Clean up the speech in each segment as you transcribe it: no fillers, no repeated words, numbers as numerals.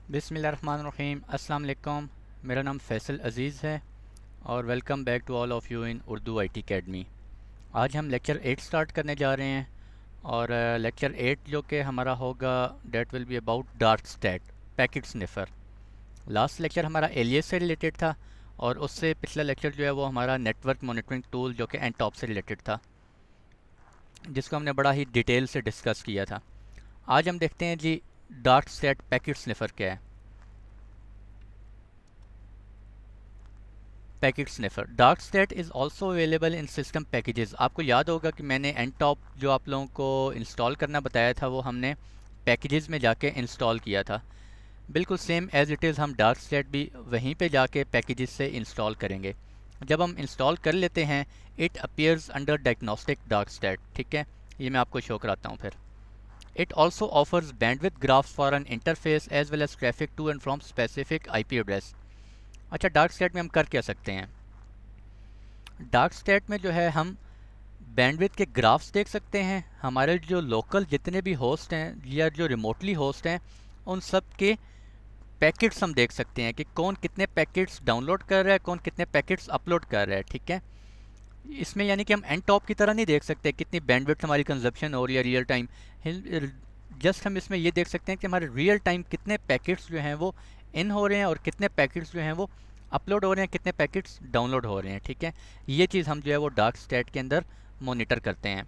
बिस्मिल्लाहिर्रहमानिर्रहीम। अस्सलाम वालेकुम। मेरा नाम फैसल अज़ीज़ है और welcome back to all of you in Urdu IT academy. आज हम लेक्चर 8 स्टार्ट करने जा रहे हैं और लेक्चर 8 जो कि हमारा होगा that will be about dark stat packet sniffer. Last lecture हमारा एलियस से रिलेटेड था और उससे पिछला लेक्चर जो है वो हमारा नेटवर्क मॉनिटरिंग टूल जो कि एनटॉप से रिलेटेड था, जिसको हमने बड़ा ही डिटेल से डिस्कस किया था। आज हम देखते हैं जी डार्क स्टैट पैकेट स्निफ़र क्या है। Packet sniffer dark stat is also available in system packages. आपको याद होगा कि मैंने एनटॉप जो आप लोगों को इंस्टॉल करना बताया था वो हमने पैकेजेस में जाके इंस्टॉल किया था। बिल्कुल सेम एज़ इट इज़ हम डार्क स्टैट भी वहीं पे जाके पैकेजेस से इंस्टॉल करेंगे। जब हम इंस्टॉल कर लेते हैं it appears under diagnostic dark stat. ठीक है, ये मैं आपको शो कराता हूँ फिर। It also offers bandwidth graphs for an interface as well as traffic to and from specific IP address. अच्छा, डार्क स्टैट में हम कर क्या सकते हैं? डार्क स्टैट में जो है हम बैंडविड्थ के ग्राफ्स देख सकते हैं। हमारे जो लोकल जितने भी होस्ट हैं या जो रिमोटली होस्ट हैं उन सब के पैकेट्स हम देख सकते हैं कि कौन कितने पैकेट्स डाउनलोड कर रहा है, कौन कितने पैकेट्स अपलोड कर रहा है। ठीक है, इसमें यानी कि हम एन टॉप की तरह नहीं देख सकते कितनी बैंडविड्थ हमारी कंजप्शन हो रही है रियल टाइम। जस्ट हम इसमें ये देख सकते हैं कि हमारे रियल टाइम कितने पैकेट्स जो हैं वो इन हो रहे हैं और कितने पैकेट्स जो हैं वो अपलोड हो रहे हैं, कितने पैकेट्स डाउनलोड हो रहे हैं। ठीक है, ये चीज़ हम जो है वो डार्क स्टैट के अंदर मॉनिटर करते हैं।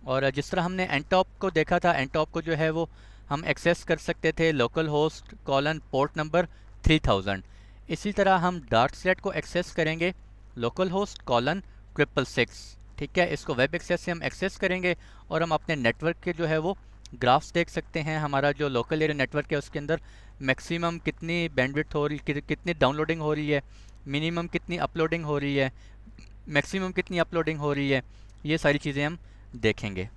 और जिस तरह हमने एनटॉप को देखा था, एनटॉप को जो है वो हम एक्सेस कर सकते थे local host colon port number 3000। इसी तरह हम डार्क स्टैट को एक्सेस करेंगे लोकल होस्ट कॉलन 666। ठीक है, इसको वेब एक्सेस से हम एक्सेस करेंगे और हम अपने नेटवर्क के जो है वो ग्राफ्स देख सकते हैं। हमारा जो लोकल एरिया नेटवर्क है उसके अंदर मैक्सिमम कितनी बैंडविड्थ हो रही, कितनी डाउनलोडिंग हो रही है, मिनिमम कितनी अपलोडिंग हो रही है, मैक्सिमम कितनी अपलोडिंग हो रही है, ये सारी चीज़ें हम देखेंगे।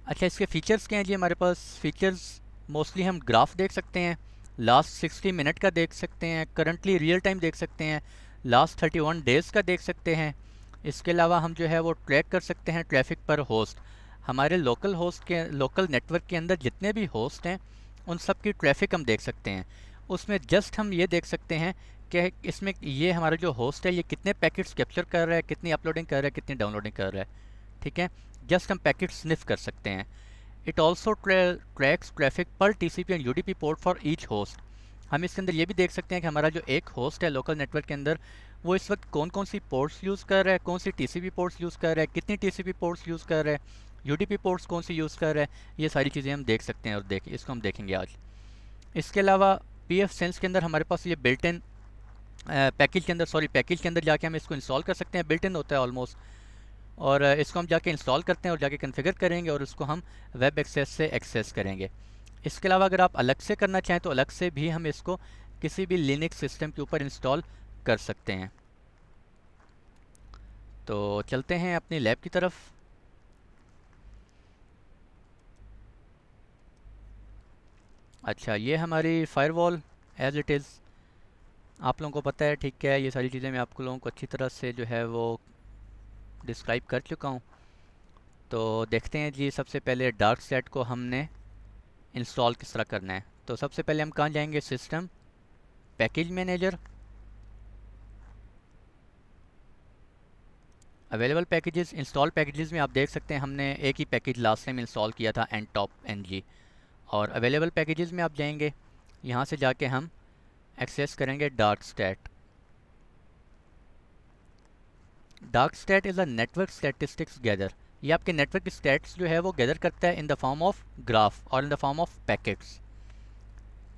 अच्छा, इसके फ़ीचर्स क्या हैं जी? हमारे पास फ़ीचर्स मोस्टली हम ग्राफ देख सकते हैं, लास्ट 60 मिनट का देख सकते हैं, करंटली रियल टाइम देख सकते हैं, लास्ट 31 डेज़ का देख सकते हैं। इसके अलावा हम जो है वो ट्रैक कर सकते हैं ट्रैफिक पर होस्ट। हमारे लोकल होस्ट के लोकल नेटवर्क के अंदर जितने भी होस्ट हैं उन सब की ट्रैफिक हम देख सकते हैं। उसमें जस्ट हम ये देख सकते हैं कि इसमें ये हमारा जो होस्ट है ये कितने पैकेट्स कैप्चर कर रहा है, कितनी अपलोडिंग कर रहा है, कितनी डाउनलोडिंग कर रहा है। ठीक है, जस्ट हम पैकेट स्निफ कर सकते हैं। इट ऑल्सो ट्रैक्स ट्रैफिक पर TCP and UDP port for each host. हम इसके अंदर ये भी देख सकते हैं कि हमारा जो एक होस्ट है लोकल नेटवर्क के अंदर वो इस वक्त कौन कौन सी पोर्ट्स यूज़ कर रहा है, कौन सी टीसीपी पोर्ट्स यूज़ कर रहा है, कितनी टीसीपी पोर्ट्स यूज़ कर रहा है, यूडीपी पोर्ट्स कौन सी यूज़ कर रहा है। ये सारी चीज़ें हम देख सकते हैं और इसको हम देखेंगे आज। इसके अलावा पीएफ सेंस के अंदर हमारे पास ये बिल्ट इन पैकेज के अंदर जाके हम इसको इंस्टॉल कर सकते हैं। बिल्ट इन होता है ऑलमोस्ट, और इसको हम जाके इंस्टॉल करते हैं और जाके कॉन्फ़िगर करेंगे और उसको हम वेब एक्सेस से एक्सेस करेंगे। इसके अलावा अगर आप अलग से करना चाहें तो अलग से भी हम इसको किसी भी लिनक्स सिस्टम के ऊपर इंस्टॉल कर सकते हैं। तो चलते हैं अपनी लैब की तरफ। अच्छा, ये हमारी फायरवॉल एज इट इज़ आप लोगों को पता है। ठीक है, ये सारी चीज़ें मैं आप लोगों को अच्छी तरह से जो है वो डिस्क्राइब कर चुका हूँ। तो देखते हैं जी, सबसे पहले डार्क स्टैट को हमने इंस्टॉल किस तरह करना है। तो सबसे पहले हम कहाँ जाएंगे? System, package manager, available packages, install packages में आप देख सकते हैं हमने एक ही पैकेज लास्ट टाइम इंस्टॉल किया था एनटॉप एनजी। और अवेलेबल पैकेजेस में आप जाएंगे, यहाँ से जाके हम एक्सेस करेंगे dark stat. Dark stat is a network statistics gather. ये आपके नेटवर्क की स्टैट्स जो है वो गैदर करता है in the form of graph और in the form of packets.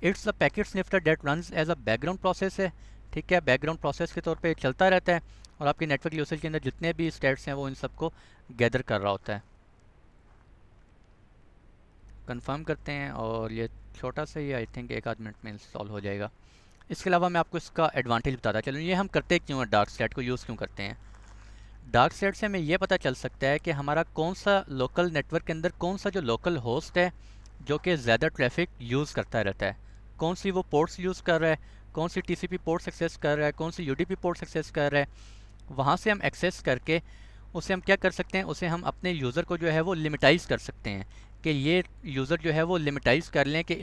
It's a packet sniffer that runs as a background process है। ठीक है, बैकग्राउंड प्रोसेस के तौर पे चलता रहता है और आपके नेटवर्क यूसेज के अंदर जितने भी स्टैट्स हैं वो इन सबको गैदर कर रहा होता है। कंफर्म करते हैं और ये छोटा सा ही आई थिंक एक आध मिनट में इंस्टॉल हो जाएगा। इसके अलावा मैं आपको इसका एडवांटेज बताता चलूँ, ये हम करते क्यों हैं, डार्क स्टैट को यूज़ क्यों करते हैं। डार्क स्टैट से हमें ये पता चल सकता है कि हमारा कौन सा लोकल नेटवर्क के अंदर कौन सा जो लोकल होस्ट है जो कि ज़्यादा ट्रैफिक यूज़ करता रहता है, कौन सी वो पोर्ट्स यूज़ कर रहा है, कौन सी टीसीपी पोर्ट्स एक्सेस कर रहा है, कौन सी यूडीपी पोर्ट्स एक्सेस कर रहा है। वहाँ से हम एक्सेस करके उसे हम क्या कर सकते हैं, उसे हम अपने यूज़र को जो है वो लिमिटाइज़ कर सकते हैं कि ये यूज़र जो है वो लिमिटाइज कर लें कि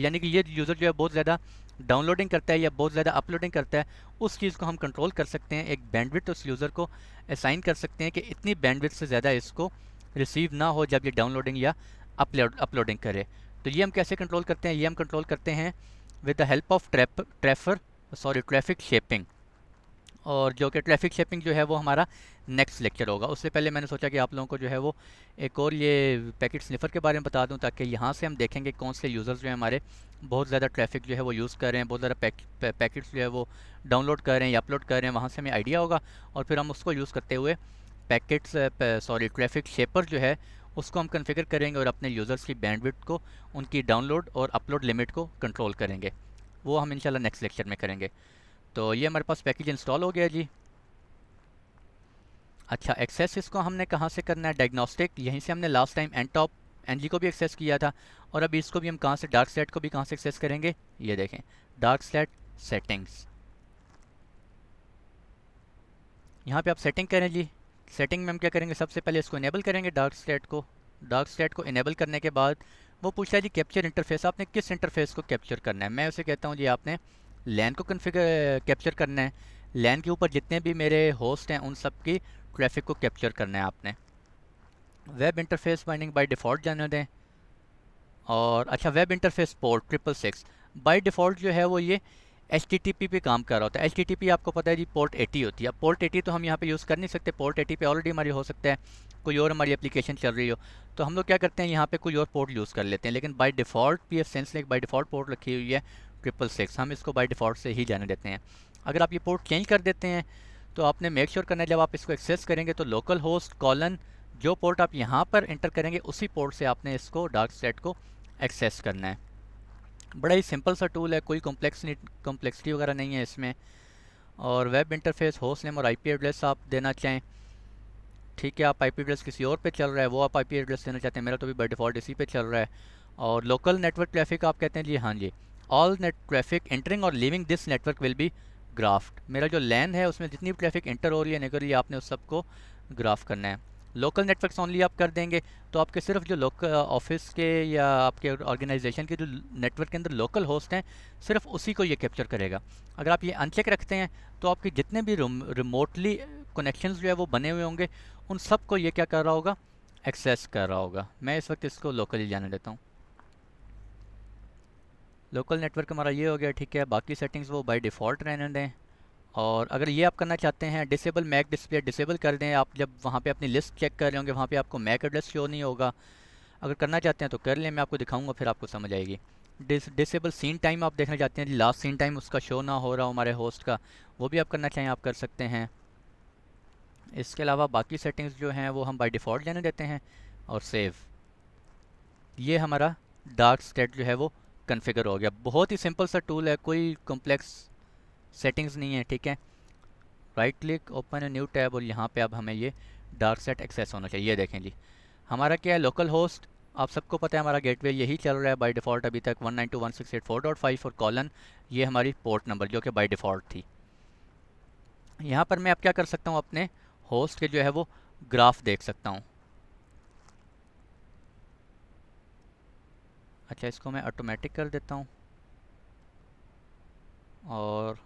यानी कि ये यूज़र जो है बहुत ज़्यादा डाउनलोडिंग करता है या बहुत ज़्यादा अपलोडिंग करता है, उस चीज़ को हम कंट्रोल कर सकते हैं। एक बैंडविड्थ उस यूज़र को असाइन कर सकते हैं कि इतनी बैंडविड्थ से ज़्यादा इसको रिसीव ना हो जब ये डाउनलोडिंग या अपलोडिंग करे। तो ये हम कैसे कंट्रोल करते हैं? ये हम कंट्रोल करते हैं with the help of traffic shaping. और जो कि ट्रैफिक शेपिंग जो है वो हमारा नेक्स्ट लेक्चर होगा। उससे पहले मैंने सोचा कि आप लोगों को जो है वो एक और ये पैकेट स्निफर के बारे में बता दूं, ताकि यहाँ से हम देखेंगे कौन से यूज़र्स जो है हमारे बहुत ज़्यादा ट्रैफिक जो है वो यूज़ कर रहे हैं, बहुत ज़्यादा पैकेट्स जो है वो डाउनलोड कर रहे हैं या अपलोड कर रहे हैं। वहाँ से हमें आइडिया होगा और फिर हम उसको यूज़ करते हुए ट्रैफिक शेपर जो है उसको हम कन्फिगर करेंगे और अपने यूज़र्स की बैंडविड्थ को, उनकी डाउनलोड और अपलोड लिमिट को कंट्रोल करेंगे। वो हम इंशाल्लाह नेक्स्ट लेक्चर में करेंगे। तो ये हमारे पास पैकेज इंस्टॉल हो गया जी। अच्छा, एक्सेस इसको हमने कहाँ से करना है? डायग्नोस्टिक, यहीं से हमने लास्ट टाइम एनटॉप एनजी को भी एक्सेस किया था, और अभी इसको भी हम कहाँ से, डार्क स्लेट को भी कहाँ से एक्सेस करेंगे? ये देखें, डार्क स्लेट सेटिंग्स। यहाँ पे आप सेटिंग करें जी। सेटिंग में हम क्या करेंगे? सबसे पहले इसको इनेबल करेंगे डार्क स्लेट को। डार्क स्लेट को इनेबल करने के बाद वो पूछता है जी कैप्चर इंटरफेस, आपने किस इंटरफेस को कैप्चर करना है? मैं उसे कहता हूँ जी आपने लैन को कैप्चर करना है। लैन के ऊपर जितने भी मेरे होस्ट हैं उन सब की ट्रैफिक को कैप्चर करना है आपने। Web interface binding by default जाने दें। और अच्छा, web interface port 666 by default जो है वो ये HTTP पे काम कर रहा होता है। HTTP आपको पता है जी पोर्ट 80 होती है। अब पोर्ट 80 तो हम यहाँ पे यूज़ कर नहीं सकते, पोर्ट 80 पे ऑलरेडी हमारी हो सकता है कोई और हमारी एप्लीकेशन चल रही हो, तो हम लोग क्या करते हैं यहाँ पे कोई और पोर्ट यूज़ कर लेते हैं। लेकिन बाय डिफ़ॉल्ट PF सेंसलिंक बाय डिफ़ॉल्ट पोर्ट रखी हुई है 666, हम इसको बाय डिफ़ॉल्ट से ही जाने देते हैं। अगर आप ये पोर्ट चेंज कर देते हैं तो आपने मेक श्योर करना है जब आप इसको एक्सेस करेंगे तो लोकल होस्ट कॉलन जो पोर्ट आप यहाँ पर इंटर करेंगे उसी पोर्ट से आपने इसको डार्क स्लेट को एक्सेस करना है। बड़ा ही सिंपल सा टूल है, कोई कॉम्प्लेक्सिटी वगैरह नहीं है इसमें। और वेब इंटरफेस होस्ट नेम और आईपी एड्रेस आप देना चाहें, ठीक है। आप आईपी एड्रेस किसी और पे चल रहा है, वो आप आईपी एड्रेस देना चाहते हैं, मेरा तो भी बाय डिफ़ॉल्ट इसी पे चल रहा है। और लोकल नेटवर्क ट्रैफिक आप कहते हैं जी, हाँ जी, ऑल नेट ट्रैफिक एंटरिंग और leaving this network will be graphed. मेरा जो लैन है उसमें जितनी भी ट्रैफिक इंटर हो रही है निकल रही है, आपने उस सबको ग्राफ करना है। लोकल नेटवर्क्स ओनली आप कर देंगे तो आपके सिर्फ जो लोकल ऑफिस के या आपके ऑर्गेनाइजेशन के जो नेटवर्क के अंदर लोकल होस्ट हैं सिर्फ उसी को ये कैप्चर करेगा। अगर आप ये अनचेक रखते हैं तो आपके जितने भी रिमोटली कनेक्शंस जो है वो बने हुए होंगे उन सब को ये क्या कर रहा होगा? एक्सेस कर रहा होगा। मैं इस वक्त इसको लोकली जाने देता हूँ। लोकल नेटवर्क हमारा ये हो गया, ठीक है। बाकी सेटिंग्स वो बाय डिफ़ॉल्ट रहने दें। और अगर ये आप करना चाहते हैं डिसेबल मैक डिस्प्ले डिसेबल कर दें। आप जब वहाँ पे अपनी लिस्ट चेक कर रहे होंगे वहाँ पे आपको मैक एड्रेस शो नहीं होगा। अगर करना चाहते हैं तो कर लें, मैं आपको दिखाऊंगा फिर आपको समझ आएगी। डिसेबल सीन टाइम आप देखना चाहते हैं, लास्ट सीन टाइम उसका शो ना हो रहा हो हमारे होस्ट का, वो भी आप करना चाहें आप कर सकते हैं। इसके अलावा बाकी सेटिंग्स जो हैं वो हम बाय डिफ़ॉल्ट जाने देते हैं और सेव। ये हमारा डार्क स्लेट जो है वो कन्फिगर हो गया। बहुत ही सिंपल सा टूल है, कोई कॉम्प्लेक्स सेटिंग्स नहीं है, ठीक है। Right click, open a new tab, और यहाँ पे अब हमें ये डार्क स्लेट एक्सेस होना चाहिए। ये देखें जी, हमारा क्या है, लोकल होस्ट आप सबको पता है हमारा गेटवे यही चल रहा है बाय डिफ़ॉल्ट अभी तक 192.168.4.5 और कॉलन ये हमारी पोर्ट नंबर जो कि बाय डिफ़ॉल्ट थी। यहाँ पर मैं अब क्या कर सकता हूँ, अपने होस्ट के जो है वो ग्राफ देख सकता हूँ। अच्छा, इसको मैं ऑटोमेटिक कर देता हूँ। और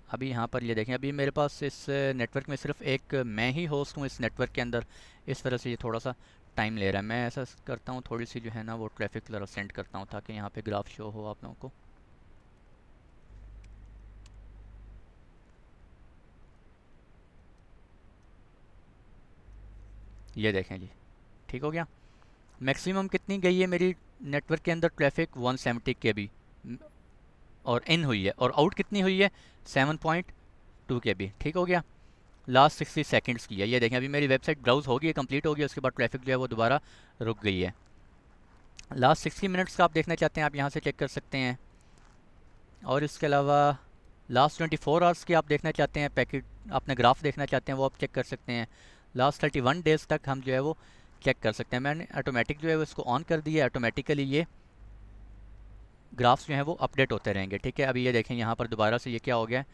अभी यहाँ पर ये देखें, अभी मेरे पास इस नेटवर्क में सिर्फ एक मैं ही होस्ट हूँ इस नेटवर्क के अंदर, इस वजह से ये थोड़ा सा टाइम ले रहा है। मैं ऐसा करता हूँ, थोड़ी सी जो है ना वो ट्रैफिक ज़रा सेंड करता हूँ ताकि यहाँ पे ग्राफ शो हो आप लोगों को। ये देखें जी, ठीक हो गया। मैक्सिमम कितनी गई है मेरी नेटवर्क के अंदर ट्रैफिक? 170 KB और इन हुई है, और आउट कितनी हुई है? 7.2 KB, ठीक हो गया। लास्ट 60 सेकंड्स की है। ये देखें, अभी मेरी वेबसाइट ब्राउज़ होगी है, कंप्लीट होगी, उसके बाद ट्रैफिक जो है वो दोबारा रुक गई है। लास्ट 60 मिनट्स का आप देखना चाहते हैं आप यहाँ से चेक कर सकते हैं। और इसके अलावा लास्ट 24 आवर्स की आप देखना चाहते हैं, पैकेट अपने ग्राफ देखना चाहते हैं, वो आप चेक कर सकते हैं। लास्ट 31 डेज़ तक हम जो है वो चेक कर सकते हैं। मैंने ऑटोमेटिक जो है वो इसको ऑन कर दिया है, ऑटोमेटिकली ये ग्राफ्स जो हैं वो अपडेट होते रहेंगे, ठीक है। अभी ये देखें यहाँ पर दोबारा से ये क्या हो गया,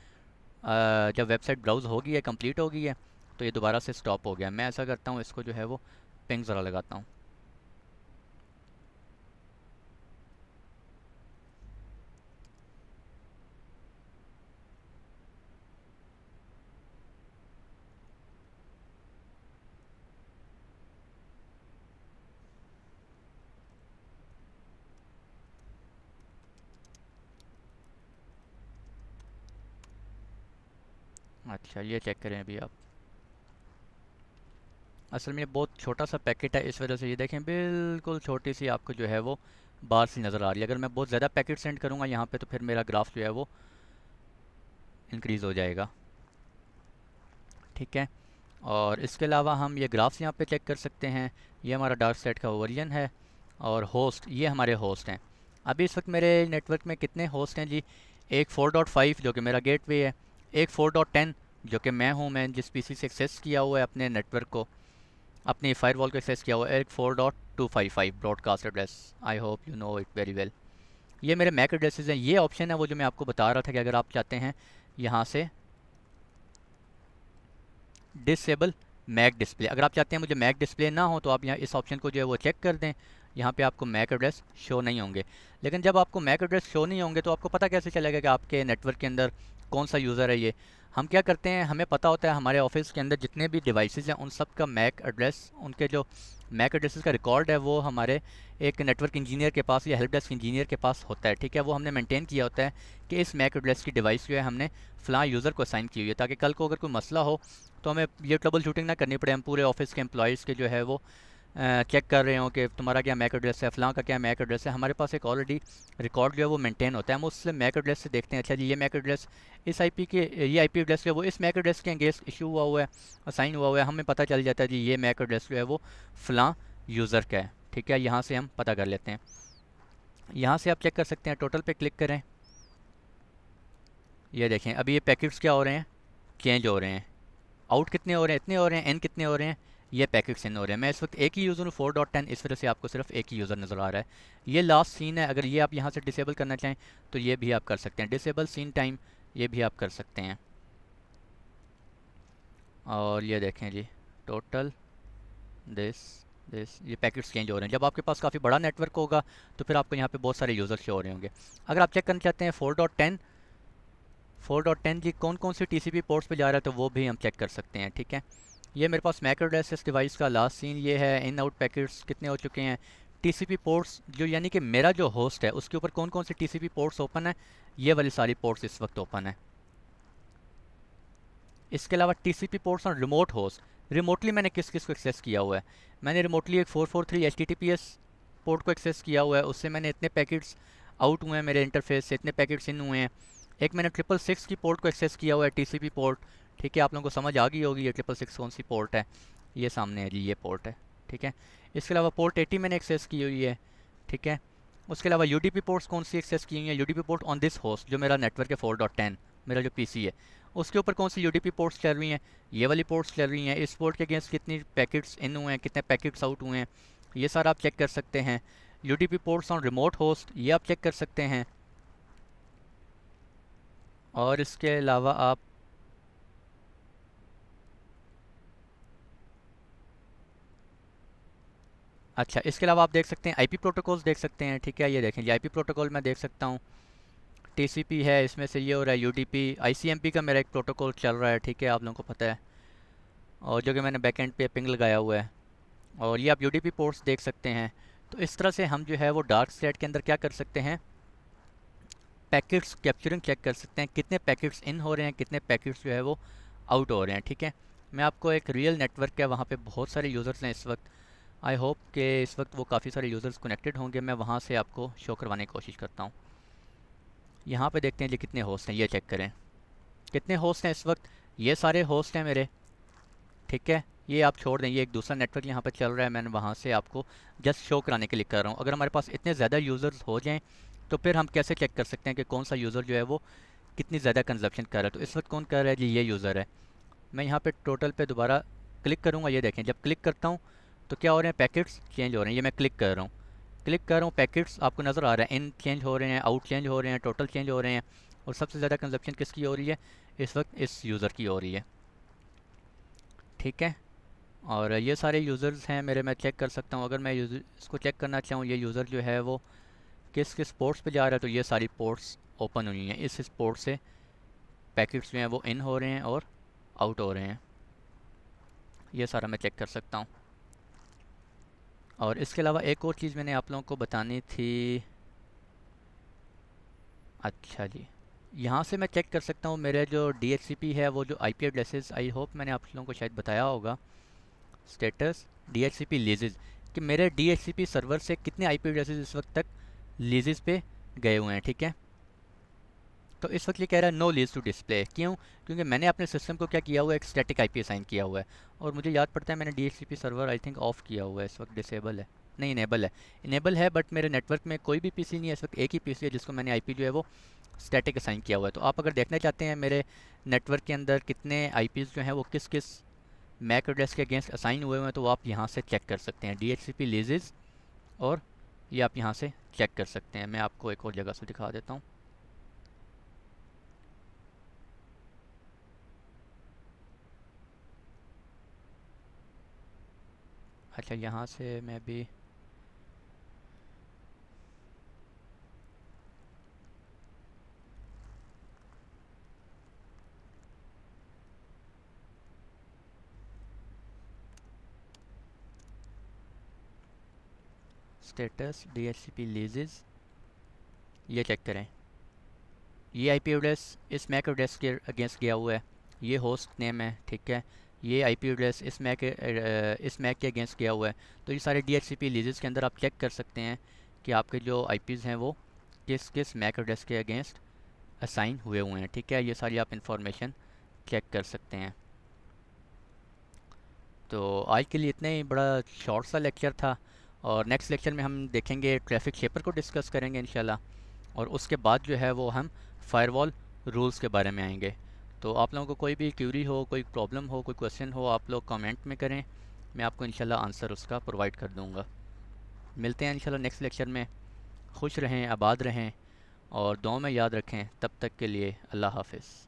जब वेबसाइट ब्राउज़ हो गई है, कंप्लीट हो गई है, तो ये दोबारा से स्टॉप हो गया। मैं ऐसा करता हूँ, इसको जो है वो पिंग ज़रा लगाता हूँ। अच्छा ये चेक करें अभी आप। असल में ये बहुत छोटा सा पैकेट है, इस वजह से ये देखें बिल्कुल छोटी सी आपको जो है वो बार सी नज़र आ रही है। अगर मैं बहुत ज़्यादा पैकेट सेंड करूँगा यहाँ पे तो फिर मेरा ग्राफ जो है वो इंक्रीज़ हो जाएगा। ठीक है, और इसके अलावा हम ये ग्राफ्स यहाँ पे चेक कर सकते हैं। ये हमारा डार्क स्टेट का ओवरजन है, और होस्ट ये हमारे होस्ट हैं। अभी इस वक्त मेरे नेटवर्क में कितने होस्ट हैं जी? एक 4.5 जो कि मेरा गेटवे है, एक 4.10 जो कि मैं हूँ, मैं जिस पीसी से एक्सेस किया हुआ है अपने नेटवर्क को, अपनी फायरवॉल को एक्सेस किया हुआ है, एक 4.255 broadcast address. I hope you know it very well. ये मेरे मैक एड्रेसेस हैं। ये ऑप्शन है वो जो मैं आपको बता रहा था कि अगर आप चाहते हैं यहाँ से डिसेबल मैक डिस्प्ले, अगर आप चाहते हैं मुझे मैक डिस्प्ले ना हो तो आप यहाँ इस ऑप्शन को जो है वो चेक कर दें। यहाँ पे आपको मैक एड्रेस शो नहीं होंगे। लेकिन जब आपको मैक एड्रेस शो नहीं होंगे तो आपको पता कैसे चलेगा कि आपके नेटवर्क के अंदर कौन सा यूज़र है? ये हम क्या करते हैं, हमें पता होता है हमारे ऑफिस के अंदर जितने भी डिवाइसेस हैं उन सब का मैक एड्रेस, उनके जो मैक एड्रेसेस का रिकॉर्ड है वो हमारे एक नेटवर्क इंजीनियर के पास या हेल्प डेस्क इंजीनियर के पास होता है। ठीक है, वो हमने मेंटेन किया होता है कि इस मैक एड्रेस की डिवाइस जो है हमने फ़लाँ यूज़र को असाइन की हुई है, ताकि कल को अगर कोई मसला हो तो हमें ये ट्रबल शूटिंग ना करनी पड़े। हम पूरे ऑफिस के एम्प्लॉयज़ के जो है वो चेक कर रहे हो कि तुम्हारा क्या मैक एड्रेस है, फ़लाँ का क्या मैक एड्रेस है। हमारे पास एक ऑलरेडी रिकॉर्ड जो है वो मेंटेन होता है। हम उससे मैक एड्रेस से देखते हैं, अच्छा जी ये मैक एड्रेस इस आईपी के, ये आईपी एड्रेस जो है वो इस मैक एड्रेस के अगेंस्ट इशू हुआ है, असाइन हुआ है। हमें पता चल जाता है जी ये मैक एड्रेस जो है वो फ़लाँ यूज़र का है। ठीक है, यहाँ से हम पता कर लेते हैं। यहाँ से आप चेक कर सकते हैं, टोटल पे क्लिक करें। ये देखें अभी ये पैकेट्स क्या हो रहे हैं, चेंज हो रहे हैं। आउट कितने हो रहे हैं, इतने हो रहे हैं, एन कितने हो रहे हैं, ये पैकेट्स इन हो रहे हैं। मैं इस वक्त एक ही यूज़र हूँ 4.10, इस वजह से आपको सिर्फ एक ही यूज़र नज़र आ रहा है। ये लास्ट सीन है, अगर ये आप यहाँ से डिसेबल करना चाहें तो ये भी आप कर सकते हैं, डिसेबल सीन टाइम ये भी आप कर सकते हैं। और ये देखें जी टोटल दिस दिस, ये पैकेट्स चेंज हो रहे हैं। जब आपके पास काफ़ी बड़ा नेटवर्क होगा तो फिर आपको यहाँ पे बहुत सारे यूज़र शो हो रहे होंगे। अगर आप चेक करना चाहते हैं 4.10 जी कौन कौन से टीसीपी पोर्ट्स पे जा रहा है तो वो भी हम चेक कर सकते हैं। ठीक है, ये मेरे पास मैक एड्रेस इस डिवाइस का लास्ट सीन ये है। इन आउट पैकेट्स कितने हो चुके हैं, टीसीपी पोर्ट्स जो यानी कि मेरा जो होस्ट है उसके ऊपर कौन कौन से टीसीपी पोर्ट्स ओपन है, ये वाली सारी पोर्ट्स इस वक्त ओपन है। इसके अलावा टीसीपी पोर्ट्स और रिमोट होस्ट, रिमोटली मैंने किस किस को एक्सेस किया हुआ है। मैंने रिमोटली एक 443 एचटीटीपीएस पोर्ट को एक्सेस किया हुआ है, उससे मैंने इतने पैकेट्स आउट हुए हैं, मेरे इंटरफेस से इतने पैकेट्स इन हुए हैं। एक मैंने 666 की पोर्ट को एक्सेस किया हुआ है, टीसीपी पोर्ट। ठीक है, आप लोगों को समझ आ गई होगी ये 666 कौन सी पोर्ट है। ये सामने है जी, ये पोर्ट है। ठीक है, इसके अलावा पोर्ट 80 मैंने एक्सेस की हुई है। ठीक है, उसके अलावा यूडीपी पोर्ट्स कौन सी एक्सेस की हुई हैं, UDP port on this host जो मेरा नेटवर्क है 4.10, मेरा जो पीसी है उसके ऊपर कौन सी यूडीपी पोर्ट्स चल रही हैं, ये वाली पोर्ट्स चल रही हैं। इस पोर्ट के अगेंस्ट कितनी पैकेट्स इन हुए हैं, कितने पैकेट्स आउट हुए हैं, ये सारा आप चेक कर सकते हैं। UDP ports on remote host ये आप चेक कर सकते हैं। और इसके अलावा आप अच्छा इसके अलावा आप देख सकते हैं आईपी प्रोटोकॉल्स देख सकते हैं। ठीक है, ये देखें जी आईपी प्रोटोकॉल मैं देख सकता हूँ, टीसीपी है इसमें से, ये हो रहा है यूडीपी, आईसीएमपी का मेरा एक प्रोटोकॉल चल रहा है। ठीक है, आप लोगों को पता है, और जो कि मैंने बैकएंड पे पिंग लगाया हुआ है। और ये आप यूडीपी पोर्ट्स देख सकते हैं। तो इस तरह से हम जो है वो डार्क स्टेट के अंदर क्या कर सकते हैं, पैकेट्स कैप्चरिंग चेक कर सकते हैं, कितने पैकेट्स इन हो रहे हैं, कितने पैकेट्स जो है वो आउट हो रहे हैं। ठीक है, मैं आपको एक रियल नेटवर्क है, वहाँ पे बहुत सारे यूज़र्स हैं इस वक्त। आई होप कि इस वक्त वो काफ़ी सारे यूज़र्स कनेक्टेड होंगे, मैं वहाँ से आपको शो करवाने की कोशिश करता हूँ। यहाँ पे देखते हैं जी कितने होस्ट हैं, ये चेक करें कितने होस्ट हैं इस वक्त। ये सारे होस्ट हैं मेरे। ठीक है, ये आप छोड़ दें, ये एक दूसरा नेटवर्क यहाँ पर चल रहा है, मैंने वहाँ से आपको जस्ट शो कराने के लिए कर रहा हूँ। अगर हमारे पास इतने ज़्यादा यूज़र्स हो जाएँ तो फिर हम कैसे चेक कर सकते हैं कि कौन सा यूज़र जो है वो कितनी ज़्यादा कंजप्शन कर रहा है। तो इस वक्त कौन कर रहा है जी, ये यूज़र है। मैं यहाँ पे टोटल पे दोबारा क्लिक करूँगा, ये देखें जब क्लिक करता हूँ तो क्या हो रहे हैं, पैकेट्स चेंज हो रहे हैं। ये मैं क्लिक कर रहा हूँ, क्लिक कर रहा हूँ, पैकेट्स आपको नज़र आ रहा है, इन चेंज हो रहे हैं, आउट चेंज हो रहे हैं, टोटल चेंज हो रहे हैं। और सबसे ज़्यादा कंजप्शन किसकी हो रही है इस वक्त, इस यूज़र की हो रही है। ठीक है, और ये सारे यूज़र्स हैं मेरे, मैं चेक कर सकता हूँ। अगर मैं इसको चेक करना चाहूँ ये यूज़र जो है वो किस किस पोर्ट्स पे जा रहा है, तो ये सारी पोर्ट्स ओपन हुई हैं। इस पोर्ट से पैकेट्स जो हैं वो इन हो रहे हैं और आउट हो रहे हैं, ये सारा मैं चेक कर सकता हूँ। और इसके अलावा एक और चीज़ मैंने आप लोगों को बतानी थी। अच्छा जी, यहाँ से मैं चेक कर सकता हूँ मेरे जो DHCP है वो जो IP एड्रेसेस, आई होप मैंने आप लोगों को शायद बताया होगा, स्टेटस DHCP लीजेस, कि मेरे DHCP सर्वर से कितने IP एड्रेसेस इस वक्त तक लीजेस पे गए हुए हैं। ठीक है, तो इस वक्त ये कह रहा है नो लीज टू डिस्प्ले। क्यों? क्योंकि मैंने अपने सिस्टम को क्या किया हुआ है, एक स्टैटिक IP असाइन किया हुआ है। और मुझे याद पड़ता है मैंने DHCP server I think of किया हुआ है, इस वक्त डिसेबल है, नहीं इनेबल है, इनेबल है, बट मेरे नेटवर्क में कोई भी PC नहीं है इस वक्त, एक ही PC है जिसको मैंने IP जो है वो स्टैटिक असाइन किया हुआ है। तो आप अगर देखना चाहते हैं मेरे नेटवर्क के अंदर कितने IPs जो हैं वो किस किस मैक एड्रेस के अगेंस्ट असाइन हुए हुए हैं, तो वो आप यहाँ से चेक कर सकते हैं, DHCP लीजेस, और ये आप यहाँ से चेक कर सकते हैं। मैं आपको एक और जगह से दिखा देता हूँ। अच्छा, यहाँ से मैं भी स्टेटस DHCP लीजेस, ये चेक करें, ये IP एड्रेस इस मैक एड्रेस के अगेंस्ट गया हुआ है, ये होस्ट नेम है। ठीक है, ये IP एड्रेस इस मैक के अगेंस्ट गया हुआ है। तो ये सारे DHCP लीजेस के अंदर आप चेक कर सकते हैं कि आपके जो IPs हैं वो किस किस मैक एड्रेस के अगेंस्ट असाइन हुए हुए हैं। ठीक है, ये सारी आप इंफॉर्मेशन चेक कर सकते हैं। तो आज के लिए इतना ही, बड़ा शॉर्ट सा लेक्चर था, और नेक्स्ट लेक्चर में हम देखेंगे ट्रैफिक शेपर को डिस्कस करेंगे इंशाल्लाह, और उसके बाद जो है वो हम फायरवॉल रूल्स के बारे में आएंगे। तो आप लोगों को कोई भी क्यूरी हो, कोई प्रॉब्लम हो, कोई क्वेश्चन हो, आप लोग कमेंट में करें, मैं आपको इंशाल्लाह आंसर उसका प्रोवाइड कर दूंगा। मिलते हैं इंशाल्लाह नेक्स्ट लेक्चर में। खुश रहें, आबाद रहें, और दुआ में याद रखें। तब तक के लिए अल्लाह हाफ़िज़।